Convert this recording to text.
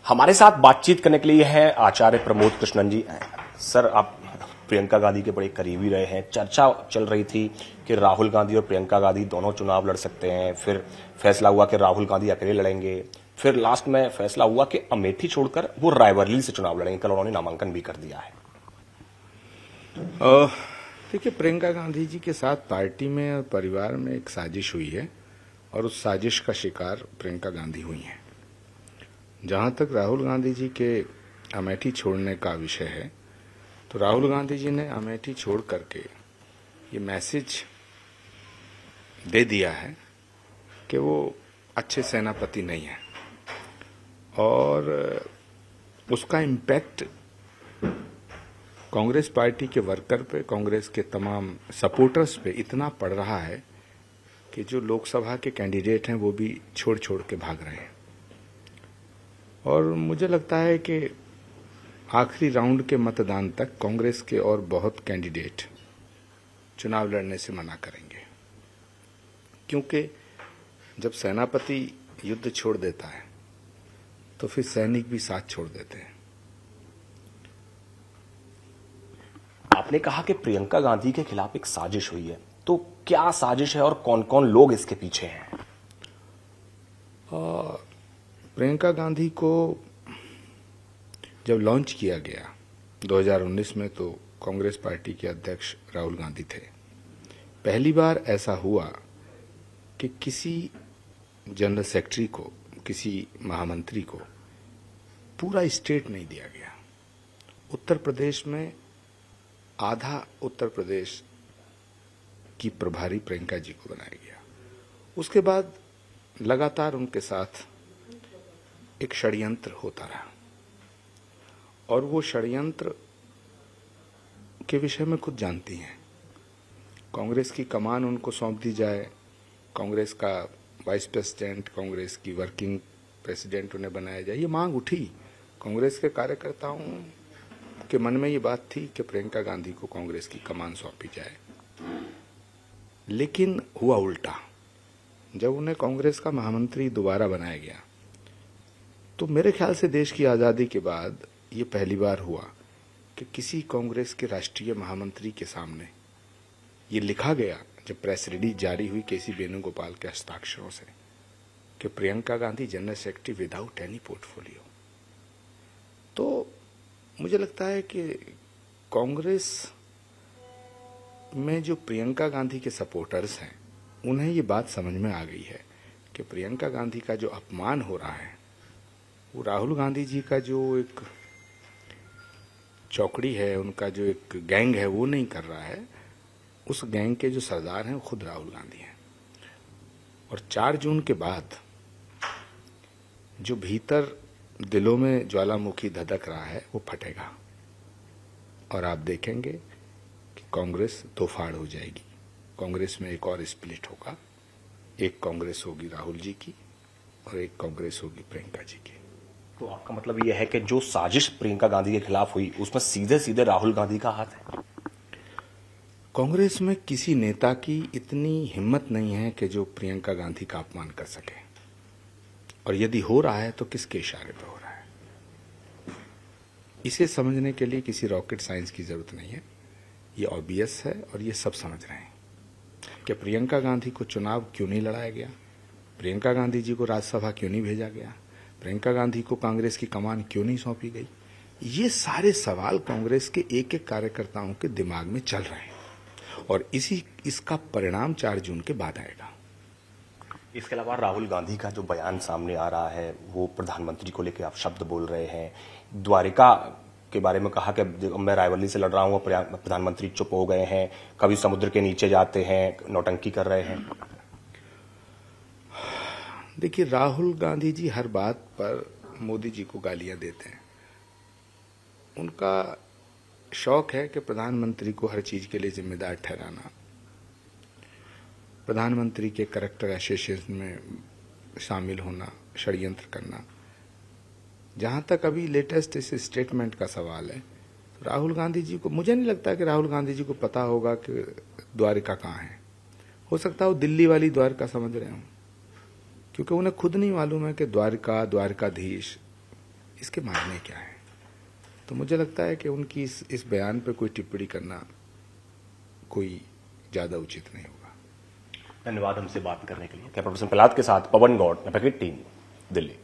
हमारे साथ बातचीत करने के लिए है आचार्य प्रमोद कृष्णन जी। सर, आप प्रियंका गांधी के बड़े करीबी रहे हैं। चर्चा चल रही थी कि राहुल गांधी और प्रियंका गांधी दोनों चुनाव लड़ सकते हैं, फिर फैसला हुआ कि राहुल गांधी अकेले लड़ेंगे, फिर लास्ट में फैसला हुआ कि अमेठी छोड़कर वो रायबरेली से चुनाव लड़ेंगे। कल उन्होंने नामांकन भी कर दिया है। देखिए, प्रियंका गांधी जी के साथ पार्टी में और परिवार में एक साजिश हुई है और उस साजिश का शिकार प्रियंका गांधी हुई हैं। जहां तक राहुल गांधी जी के अमेठी छोड़ने का विषय है, तो राहुल गांधी जी ने अमेठी छोड़ करके ये मैसेज दे दिया है कि वो अच्छे सेनापति नहीं है और उसका इम्पैक्ट कांग्रेस पार्टी के वर्कर पे, कांग्रेस के तमाम सपोर्टर्स पे इतना पड़ रहा है कि जो लोकसभा के कैंडिडेट हैं वो भी छोड़ छोड़ के भाग रहे हैं। और मुझे लगता है कि आखिरी राउंड के मतदान तक कांग्रेस के और बहुत कैंडिडेट चुनाव लड़ने से मना करेंगे, क्योंकि जब सेनापति युद्ध छोड़ देता है तो फिर सैनिक भी साथ छोड़ देते हैं। आपने कहा कि प्रियंका गांधी के खिलाफ एक साजिश हुई है, तो क्या साजिश है और कौन कौन लोग इसके पीछे हैं? प्रियंका गांधी को जब लॉन्च किया गया 2019 में, तो कांग्रेस पार्टी के अध्यक्ष राहुल गांधी थे। पहली बार ऐसा हुआ कि किसी जनरल सेक्रेटरी को, किसी महामंत्री को पूरा स्टेट नहीं दिया गया। उत्तर प्रदेश में आधा उत्तर प्रदेश की प्रभारी प्रियंका जी को बनाया गया। उसके बाद लगातार उनके साथ एक षड्यंत्र होता रहा और वो षड्यंत्र के विषय में खुद जानती हैं। कांग्रेस की कमान उनको सौंप दी जाए, कांग्रेस का वाइस प्रेसिडेंट, कांग्रेस की वर्किंग प्रेसिडेंट उन्हें बनाया जाए, ये मांग उठी। कांग्रेस के कार्यकर्ताओं के मन में ये बात थी कि प्रियंका गांधी को कांग्रेस की कमान सौंपी जाए। लेकिन हुआ उल्टा। जब उन्हें कांग्रेस का महामंत्री दोबारा बनाया गया, तो मेरे ख्याल से देश की आजादी के बाद ये पहली बार हुआ कि किसी कांग्रेस के राष्ट्रीय महामंत्री के सामने ये लिखा गया, जब प्रेस रिलीज जारी हुई केसी वेणुगोपाल के हस्ताक्षरों से, कि Priyanka Gandhi general secretary without any portfolio. तो मुझे लगता है कि कांग्रेस में जो प्रियंका गांधी के सपोर्टर्स हैं, उन्हें ये बात समझ में आ गई है कि प्रियंका गांधी का जो अपमान हो रहा है वो राहुल गांधी जी का जो एक चौकड़ी है, उनका जो एक गैंग है, वो नहीं कर रहा है। उस गैंग के जो सरदार हैं वो खुद राहुल गांधी हैं। और 4 जून के बाद जो भीतर दिलों में ज्वालामुखी धधक रहा है वो फटेगा और आप देखेंगे कि कांग्रेस दो फाड़ हो जाएगी। कांग्रेस में एक और स्प्लिट होगा। एक कांग्रेस होगी राहुल जी की और एक कांग्रेस होगी प्रियंका जी की। तो आपका मतलब यह है कि जो साजिश प्रियंका गांधी के खिलाफ हुई उसमें सीधे सीधे राहुल गांधी का हाथ है? कांग्रेस में किसी नेता की इतनी हिम्मत नहीं है कि जो प्रियंका गांधी का अपमान कर सके, और यदि हो रहा है तो किसके इशारे पर हो रहा है। इसे समझने के लिए किसी रॉकेट साइंस की जरूरत नहीं है। ये ऑब्वियस है और ये सब समझ रहे हैं कि प्रियंका गांधी को चुनाव क्यों नहीं लड़ाया गया, प्रियंका गांधी जी को राज्यसभा क्यों नहीं भेजा गया, प्रियंका गांधी को कांग्रेस की कमान क्यों नहीं सौंपी गई। ये सारे सवाल कांग्रेस के एक एक कार्यकर्ताओं के दिमाग में चल रहे हैं और इसका परिणाम 4 जून के बाद आएगा। इसके अलावा राहुल गांधी का जो बयान सामने आ रहा है, वो प्रधानमंत्री को लेकर आप शब्द बोल रहे हैं। द्वारिका के बारे में कहा कि मैं रायबरेली से लड़ रहा हूं, प्रधानमंत्री चुप हो गए हैं, कभी समुद्र के नीचे जाते हैं, नौटंकी कर रहे हैं। देखिए, राहुल गांधी जी हर बात पर मोदी जी को गालियां देते हैं। उनका शौक है कि प्रधानमंत्री को हर चीज के लिए जिम्मेदार ठहराना, प्रधानमंत्री के कैरेक्टर एसोसिएशन में शामिल होना, षड्यंत्र करना। जहां तक अभी लेटेस्ट इस स्टेटमेंट का सवाल है, तो राहुल गांधी जी को, मुझे नहीं लगता कि राहुल गांधी जी को पता होगा कि द्वारिका कहाँ है। हो सकता है वो दिल्ली वाली द्वारिका समझ रहे हों, क्योंकि उन्हें खुद नहीं मालूम है कि द्वारिका, द्वारिकाधीश इसके मायने क्या है? तो मुझे लगता है कि उनकी इस बयान पर कोई टिप्पणी करना कोई ज़्यादा उचित नहीं होगा। धन्यवाद हमसे बात करने के लिए। कैमरा पर्सन प्रहलाद के साथ पवन गौड़, पैकेट टीम, दिल्ली।